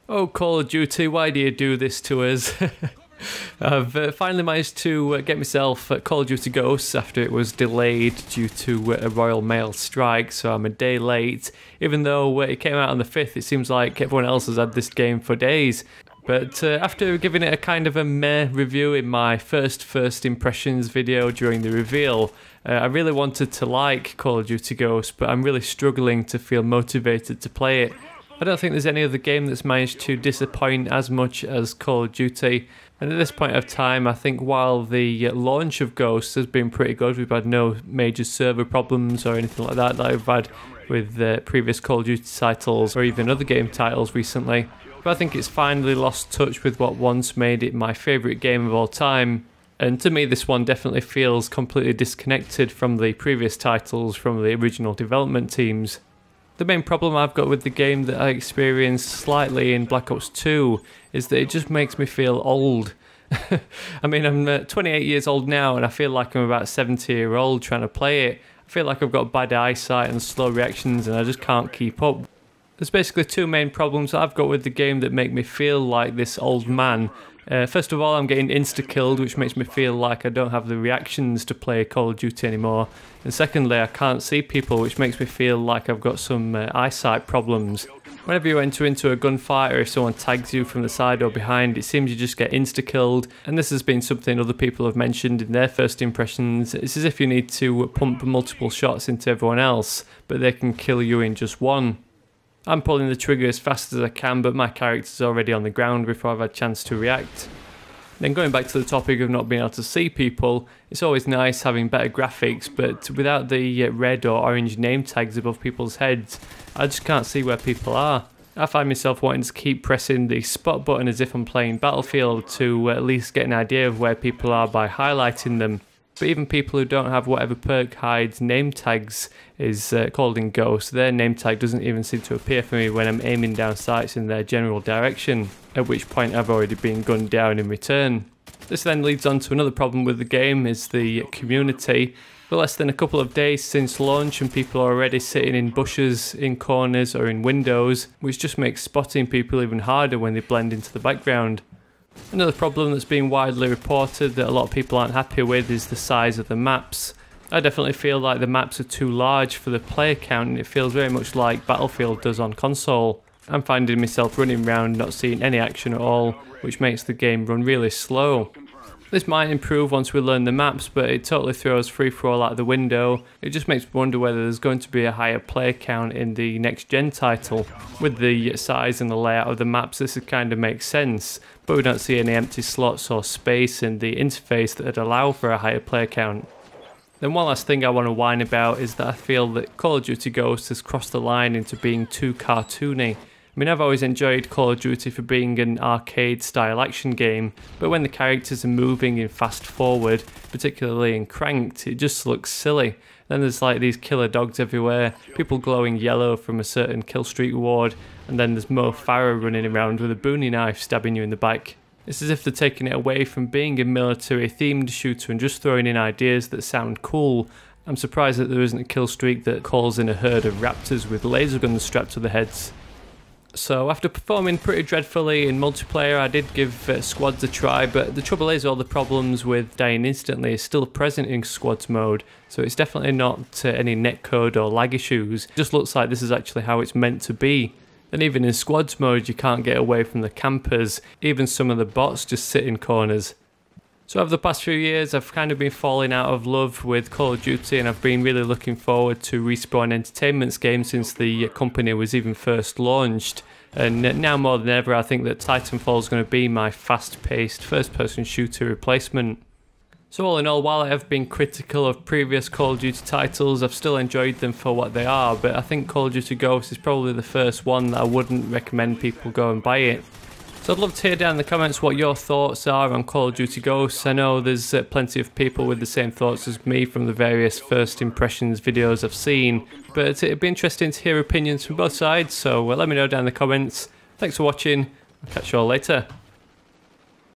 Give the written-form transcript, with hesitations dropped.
Oh, Call of Duty, why do you do this to us? I've finally managed to get myself Call of Duty Ghosts after it was delayed due to a Royal Mail strike, so I'm a day late. Even though it came out on the 5th, it seems like everyone else has had this game for days. But after giving it a kind of a meh review in my first impressions video during the reveal, I really wanted to like Call of Duty Ghosts, but I'm really struggling to feel motivated to play it. I don't think there's any other game that's managed to disappoint as much as Call of Duty. And at this point of time, I think while the launch of Ghosts has been pretty good, we've had no major server problems or anything like that I've had with previous Call of Duty titles or even other game titles recently. But I think it's finally lost touch with what once made it my favourite game of all time. And to me, this one definitely feels completely disconnected from the previous titles from the original development teams. The main problem I've got with the game that I experienced slightly in Black Ops 2 is that it just makes me feel old. I mean, I'm 28 years old now and I feel like I'm about 70-year-old trying to play it. I feel like I've got bad eyesight and slow reactions and I just can't keep up. There's basically two main problems I've got with the game that make me feel like this old man. First of all, I'm getting insta-killed, which makes me feel like I don't have the reactions to play Call of Duty anymore. And secondly, I can't see people, which makes me feel like I've got some eyesight problems. Whenever you enter into a gunfight or if someone tags you from the side or behind, it seems you just get insta-killed. And this has been something other people have mentioned in their first impressions. It's as if you need to pump multiple shots into everyone else, but they can kill you in just one. I'm pulling the trigger as fast as I can, but my character's already on the ground before I've had a chance to react. Then going back to the topic of not being able to see people, it's always nice having better graphics, but without the red or orange name tags above people's heads, I just can't see where people are. I find myself wanting to keep pressing the spot button as if I'm playing Battlefield to at least get an idea of where people are by highlighting them. But even people who don't have whatever perk hides name tags is called in Ghost, their name tag doesn't even seem to appear for me when I'm aiming down sights in their general direction, at which point I've already been gunned down in return. This then leads on to another problem with the game, is the community. For less than a couple of days since launch and people are already sitting in bushes, in corners or in windows, which just makes spotting people even harder when they blend into the background. Another problem that's been widely reported that a lot of people aren't happy with is the size of the maps. I definitely feel like the maps are too large for the player count and it feels very much like Battlefield does on console. I'm finding myself running around not seeing any action at all, which makes the game run really slow. This might improve once we learn the maps, but it totally throws free-for-all out the window. It just makes me wonder whether there's going to be a higher player count in the next-gen title. With the size and the layout of the maps, this kind of makes sense, but we don't see any empty slots or space in the interface that would allow for a higher player count. Then one last thing I want to whine about is that I feel that Call of Duty Ghosts has crossed the line into being too cartoony. I mean, I've always enjoyed Call of Duty for being an arcade-style action game, but when the characters are moving in fast forward, particularly in Cranked, it just looks silly. Then there's like these killer dogs everywhere, people glowing yellow from a certain kill streak reward, and then there's Mo Farah running around with a bowie knife stabbing you in the back. It's as if they're taking it away from being a military-themed shooter and just throwing in ideas that sound cool. I'm surprised that there isn't a kill streak that calls in a herd of raptors with laser guns strapped to their heads. So after performing pretty dreadfully in multiplayer, I did give squads a try, but the trouble is all the problems with dying instantly is still present in squads mode, so it's definitely not any netcode or lag issues. It just looks like this is actually how it's meant to be. And even in squads mode you can't get away from the campers, even some of the bots just sit in corners. So over the past few years I've kind of been falling out of love with Call of Duty and I've been really looking forward to Respawn Entertainment's game since the company was even first launched. And now more than ever I think that Titanfall is going to be my fast-paced first-person shooter replacement. So all in all, while I have been critical of previous Call of Duty titles, I've still enjoyed them for what they are, but I think Call of Duty Ghosts is probably the first one that I wouldn't recommend people go and buy it. So I'd love to hear down in the comments what your thoughts are on Call of Duty Ghosts. I know there's plenty of people with the same thoughts as me from the various first impressions videos I've seen, but it'd be interesting to hear opinions from both sides, so let me know down in the comments. Thanks for watching, I'll catch you all later.